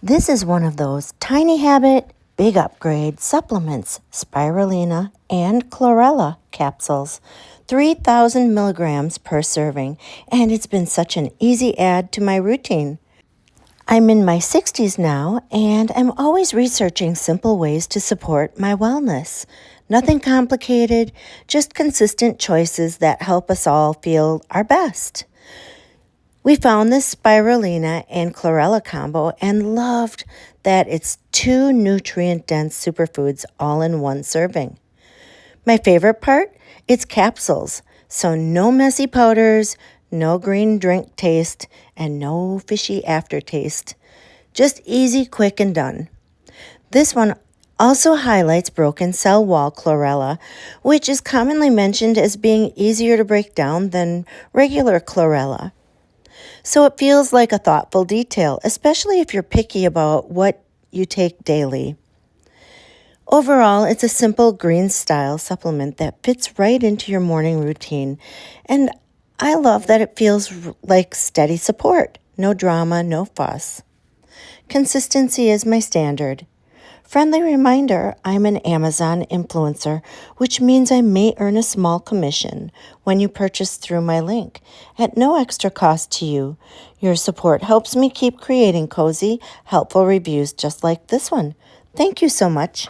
This is one of those tiny habit, big upgrade supplements, Spirulina and Chlorella capsules, 3,000 milligrams per serving, and it's been such an easy add to my routine. I'm in my 60s now, and I'm always researching simple ways to support my wellness. Nothing complicated, just consistent choices that help us all feel our best. We found this spirulina and chlorella combo and loved that it's two nutrient-dense superfoods all in one serving. My favorite part? It's capsules, so no messy powders, no green drink taste, and no fishy aftertaste. Just easy, quick, and done. This one also highlights broken cell wall chlorella, which is commonly mentioned as being easier to break down than regular chlorella. So it feels like a thoughtful detail, especially if you're picky about what you take daily. Overall, it's a simple green-style supplement that fits right into your morning routine, and I love that it feels like steady support. No drama, no fuss. Consistency is my standard. Friendly reminder, I'm an Amazon influencer, which means I may earn a small commission when you purchase through my link at no extra cost to you. Your support helps me keep creating cozy, helpful reviews just like this one. Thank you so much.